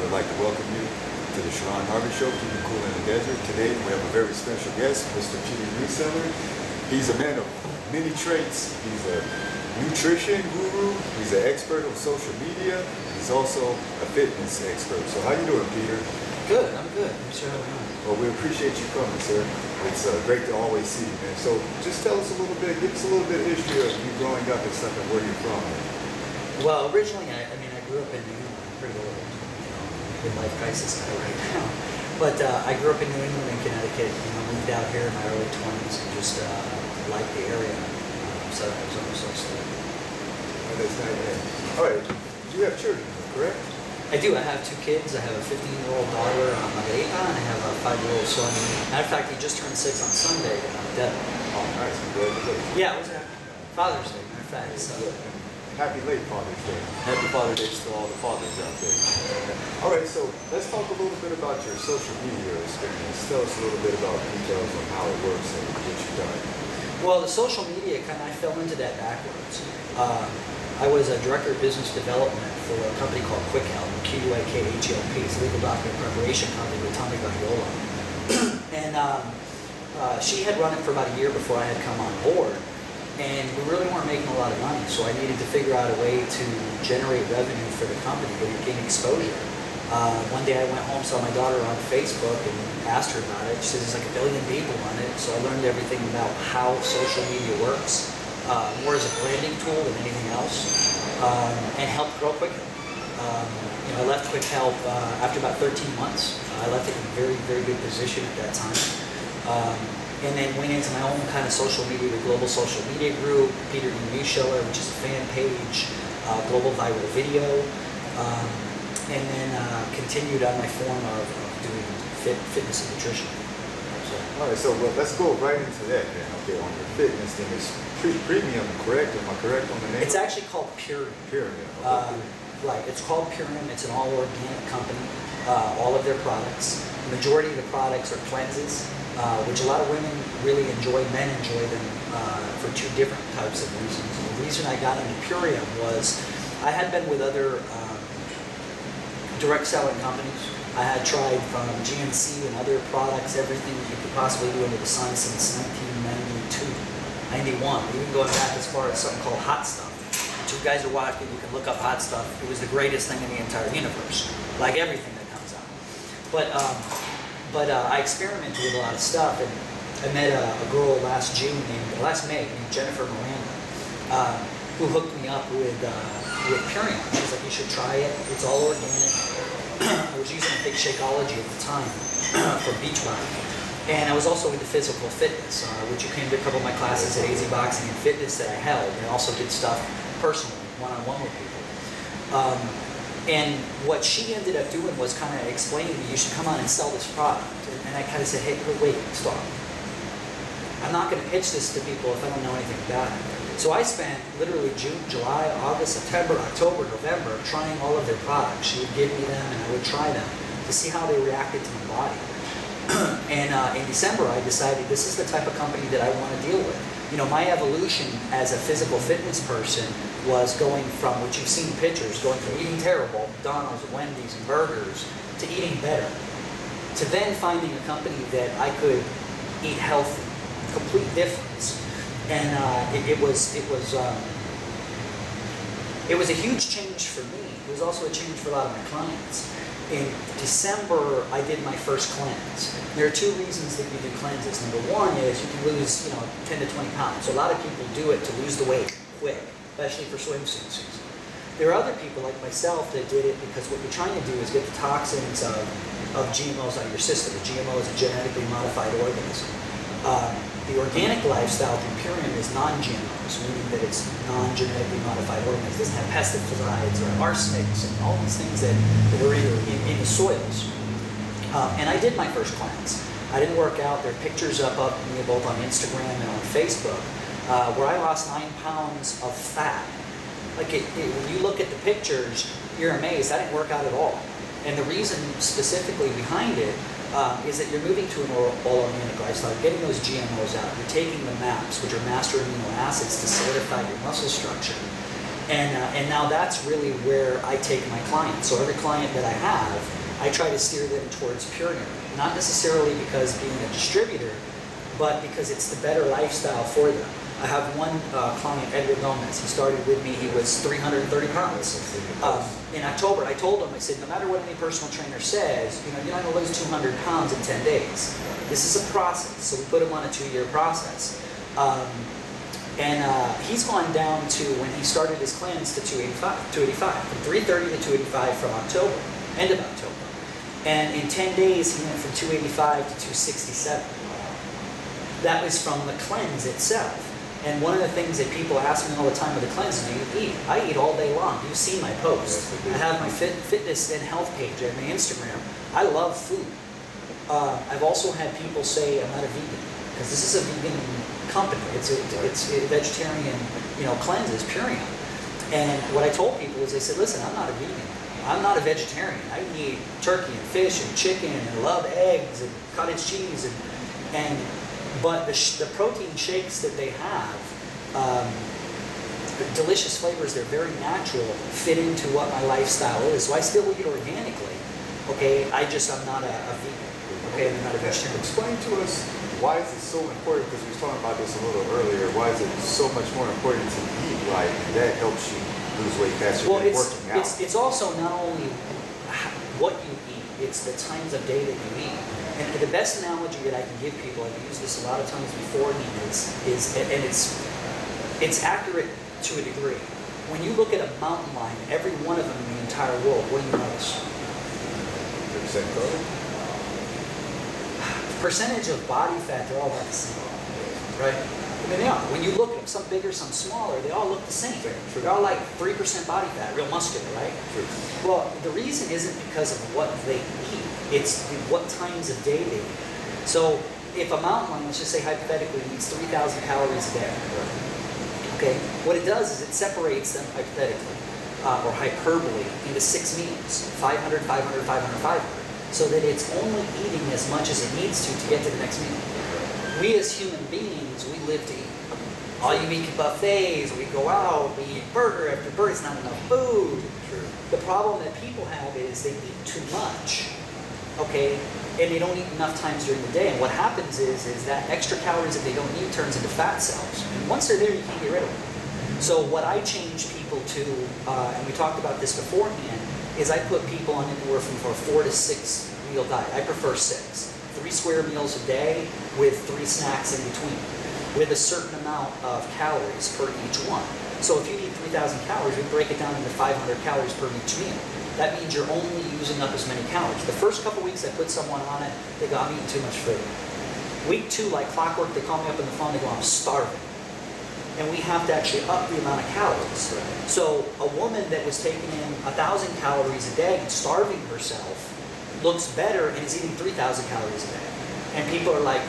I'd like to welcome you to the Shuron Harvey Show, keeping cool in the desert. Today we have a very special guest, Mr. Peter Reseller. He's a man of many traits. He's a nutrition guru. He's an expert on social media. He's also a fitness expert. So how you doing, Peter? Good, I'm good. Thanks for having me on. Well, we appreciate you coming, sir. It's great to always see you, man. So just tell us a little bit, give us a little bit of history of you growing up and stuff and where you're from. Well, originally, I grew up in New England. I'm pretty old, midlife crisis kind of right now. But I grew up in New England and Connecticut. Moved out here in my early 20s and just liked the area. So I was almost like stuck. Oh, that's not bad. All right, you have children, correct? I do. I have two kids. I have a 15-year-old daughter, Margarita, and I have a 5-year-old son. Matter of fact, he just turned 6 on Sunday, Devin. Oh, nice. Congratulations. Yeah, it was Father's Day, matter of fact. So. Happy late Father's Day. Happy Father's Day to all the fathers out there. All right, so let's talk a little bit about your social media experience. Tell us a little bit about details on how it works and what you've done. Well, the social media, I fell into that backwards. I was a director of business development for a company called QuickHelp, QUIKHELP. It's a legal document preparation company with Tommy Guardiola. And she had run it for about a year before I had come on board. And we really weren't making a lot of money, so I needed to figure out a way to generate revenue for the company, to gain exposure. One day I went home, saw my daughter on Facebook, and asked her about it. She says there's like 1 billion people on it, so I learned everything about how social media works, more as a branding tool than anything else, and helped grow QuickHelp. I left QuickHelp after about 13 months. I left it in a very, very good position at that time. And then went into my own kind of social media, the global social media group, Peter E. Reseller, which is a fan page, global viral video, and then continued on my form of doing fitness and nutrition. So. All right, so let's go right into that then. Okay, on your fitness thing, it's premium, correct? Am I correct on the name? It's actually called Purium. Purium. Okay. Right, it's called Purium. It's an all-organic company. All of their products, the majority of the products are cleanses, which a lot of women really enjoy. Men enjoy them for two different types of reasons. The reason I got into Purium was I had been with other direct selling companies. I had tried from GNC and other products, everything you could possibly do under the sun since 1992, 91, even going back as far as something called Hot Stuff. If you guys are watching, you can look up Hot Stuff. It was the greatest thing in the entire universe, like everything that comes out. But I experimented with a lot of stuff, and I met a girl last May named Jennifer Miranda, who hooked me up with Purium. She was like, you should try it. It's all organic. I was using a big Shakeology at the time for Beachbody. And I was also into physical fitness, which you came to a couple of my classes at AZ Boxing and Fitness that I held. And I also did stuff personally, one-on-one with people. And what she ended up doing was kind of explaining to me, you should come on and sell this product. And I kind of said, hey, wait, stop. I'm not going to pitch this to people if I don't know anything about it. So I spent literally June, July, August, September, October, November trying all of their products. She would give me them and I would try them to see how they reacted to my body. And in December, I decided this is the type of company that I want to deal with. My evolution as a physical fitness person was going from, which you've seen pictures, going from eating terrible, McDonald's, Wendy's, and burgers, to eating better, to then finding a company that I could eat healthy, complete difference. And it was a huge change for me. It was also a change for a lot of my clients. In December, I did my first cleanse. There are two reasons that you do cleanses. Number one is you can lose, 10 to 20 pounds. So a lot of people do it to lose the weight quick, especially for swimsuit season. There are other people like myself that did it because what you're trying to do is get the toxins of GMOs out of your system. The GMO is a genetically modified organism. The organic lifestyle through Purium is non-GMOs, meaning that it's non-genetically modified organisms. It doesn't have pesticides or arsenics and all these things that are either in the soils. And I did my first cleanse. I didn't work out. There are pictures up me both on Instagram and on Facebook where I lost 9 pounds of fat. Like when you look at the pictures, you're amazed. I didn't work out at all. And the reason specifically behind it is that you're moving to an all-organic lifestyle, getting those GMOs out. You're taking the MAPs, which are master amino acids, to solidify your muscle structure. And now that's really where I take my clients. So every client that I have, I try to steer them towards Purium. Not necessarily because being a distributor, but because it's the better lifestyle for them. I have one client, Edward Gomez. He started with me. He was 330 pounds. In October, I told him, I said, no matter what any personal trainer says, you're not going to lose 200 pounds in 10 days. This is a process. So we put him on a 2-year process. He's gone down to, when he started his cleanse, to 285. From 330 to 285 from October, end of October. And in 10 days, he went from 285 to 267. That was from the cleanse itself. And one of the things that people ask me all the time with the cleanse is, do you eat? I eat all day long. You've seen my posts. I have my fitness and health page and my Instagram. I love food. I've also had people say I'm not a vegan, because this is a vegan company. It's a vegetarian, cleanses, Purium. And what I told people is, I said, listen, I'm not a vegan. I'm not a vegetarian. I eat turkey and fish and chicken and love eggs and cottage cheese but the protein shakes that they have, the delicious flavors, they're very natural, fit into what my lifestyle is. So I still eat organically, okay? I'm not a vegan, okay? I'm not a vegetarian. Explain to us, why is it so important, because we were talking about this a little earlier, why is it so much more important to eat right, and that helps you lose weight faster than working out? It's also not only what you eat, it's the times of day that you eat. And the best analogy that I can give people, I've used this a lot of times beforehand, and it's accurate to a degree. When you look at a mountain lion, every one of them in the entire world, what do you notice? Percent color? Percentage of body fat, they're all about the same, right? I mean, they are. When you look at them, some bigger, some smaller, they all look the same. True. They're all like 3% body fat, real muscular, right? True. Well, the reason isn't because of what they eat. It's what times of day they eat. So if a mountain lion, let's just say hypothetically, eats 3,000 calories a day, okay, what it does is it separates them hypothetically, or hyperbole, into 6 meals, 500, 500, 500, 500, so that it's only eating as much as it needs to get to the next meal. We as human beings, we live to eat. All you eat buffets, we go out, we eat burger after burger, it's not enough food. True. The problem that people have is they eat too much, okay, and they don't eat enough times during the day. And what happens is that extra calories that they don't need turns into fat cells. And once they're there, you can't get rid of them. So what I change people to, and we talked about this beforehand, is I put people on anywhere from a 4 to 6 meal diet. I prefer 6. 3 square meals a day with 3 snacks in between, with a certain amount of calories per each one. So if you need 3,000 calories, we break it down into 500 calories per each meal. That means you're only using up as many calories. The first couple weeks I put someone on it, they go, I'm eating too much food. Week 2, like clockwork, they call me up on the phone, they go, I'm starving. And we have to actually up the amount of calories. So a woman that was taking in 1,000 calories a day and starving herself looks better and is eating 3,000 calories a day. And people are like,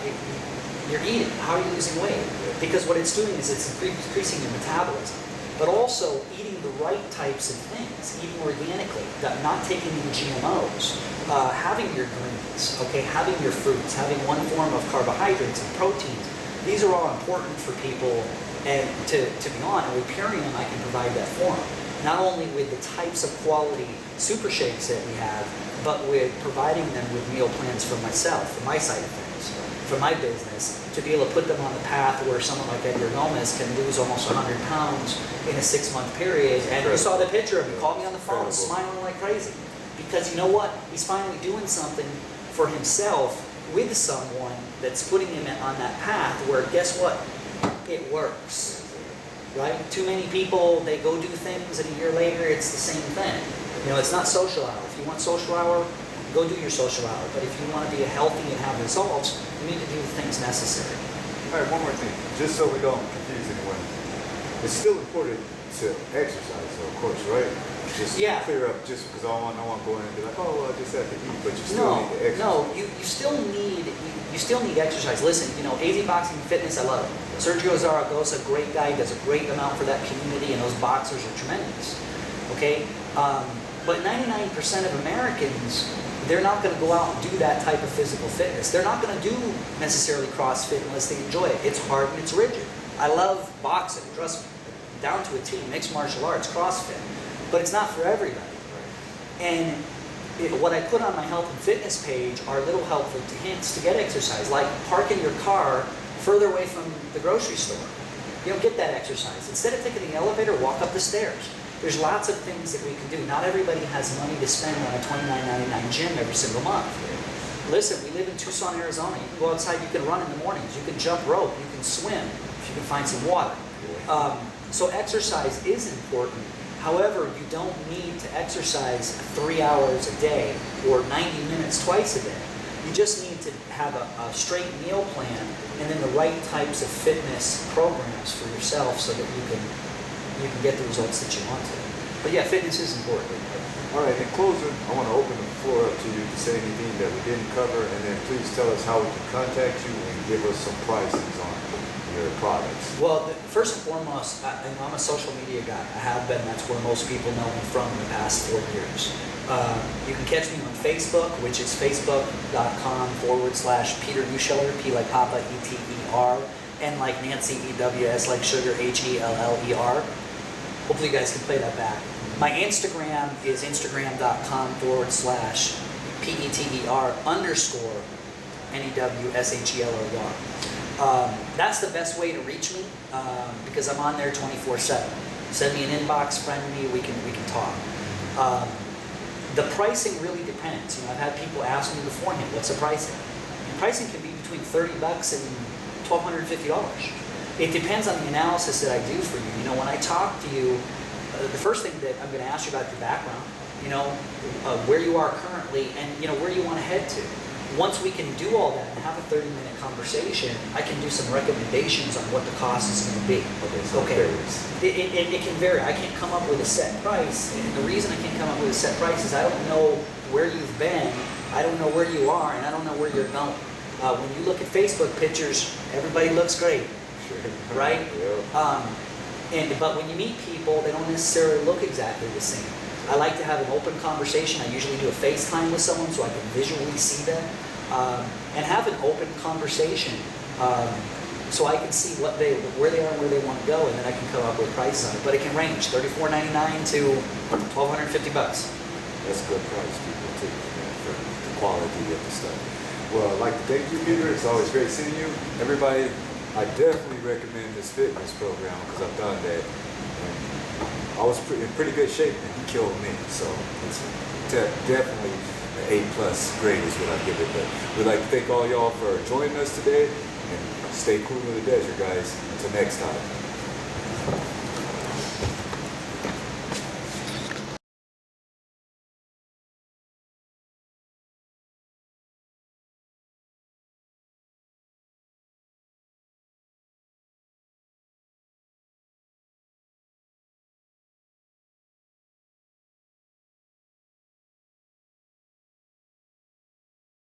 you're eating, how are you losing weight? Because what it's doing is it's increasing your metabolism, but also eating the right types of things, eating organically, not taking in GMOs, having your greens, okay, having your fruits, having one form of carbohydrates and proteins. These are all important for people, and to be honest, with Purium I can provide that for them. Not only with the types of quality super shakes that we have, but with providing them with meal plans for myself, for my side of things, for my business, to be able to put them on the path where someone like Edward Gomez can lose almost 100 pounds in a 6-month period. And you saw the picture of him, he called me on the phone, smiling like crazy. Because you know what? He's finally doing something for himself with someone that's putting him on that path where, guess what? It works, right? Too many people, they go do things and a year later it's the same thing. It's not social hour. If you want social hour, go do your social hour. But if you want to be healthy and have results, you need to do the things necessary. All right, one more thing, just so we don't confuse anyone. It's still important to exercise, though, of course, right? Just clear up, just because I don't want to go in and be like, oh, well, I just have to eat, but you still need to exercise. No, you still need exercise. Listen, AZ Boxing and Fitness, I love it. Sergio Zaragoza, great guy, does a great amount for that community, and those boxers are tremendous. Okay, but 99% of Americans, they're not going to go out and do that type of physical fitness. They're not going to do necessarily CrossFit unless they enjoy it. It's hard and it's rigid. I love boxing, trust me, down to a T, mixed martial arts, CrossFit, but it's not for everybody. And what I put on my health and fitness page are little helpful hints to get exercise, like parking your car further away from the grocery store. You don't get that exercise. Instead of taking the elevator, walk up the stairs. There's lots of things that we can do. Not everybody has money to spend on a $29.99 gym every single month. Listen, we live in Tucson, Arizona. You can go outside, you can run in the mornings, you can jump rope, you can swim, if you can find some water. So exercise is important. However, you don't need to exercise 3 hours a day or 90 minutes twice a day. You just need to have a straight meal plan and then the right types of fitness programs for yourself so that you can get the results that you want to. But yeah, fitness is important. All right, in closing, I want to open the floor up to you to say anything that we didn't cover, and then please tell us how we can contact you and give us some prices on your products. Well, first and foremost, I'm a social media guy. I have been. That's where most people know me from in the past 4 years. You can catch me on Facebook, which is facebook.com/Peter Uscheller, P like Papa, E-T-E-R, N like Nancy, E-W-S like Sugar, H-E-L-L-E-R. Hopefully you guys can play that back. My Instagram is instagram.com/PETER_NEWSHELLER. That's the best way to reach me because I'm on there 24/7. Send me an inbox, friend me, we can talk. The pricing really depends. You know, I've had people ask me beforehand, what's the pricing? And pricing can be between $30 and $1,250. It depends on the analysis that I do for you. You know, when I talk to you, the first thing that I'm going to ask you about your background, you know, where you are currently, and you know where you want to head to. Once we can do all that and have a 30-minute conversation, I can do some recommendations on what the cost is going to be. Okay. It can vary. I can't come up with a set price, and the reason I can't come up with a set price is I don't know where you've been, I don't know where you are, and I don't know where you're going. When you look at Facebook pictures, everybody looks great, right? But when you meet people, they don't necessarily look exactly the same. I like to have an open conversation. I usually do a FaceTime with someone so I can visually see them and have an open conversation so I can see where they are and where they want to go, and then I can come up with prices on it. But it can range $34.99 to $1,250. That's a good price, people, too, for the quality of the stuff. Well, I'd like to thank you, Peter. It's always great seeing you. Everybody, I definitely recommend this fitness program because I've done that. And I was in pretty good shape and he killed me. So it's definitely an A+ grade is what I give it. But we'd like to thank all y'all for joining us today and stay cool in the desert, guys. Until next time.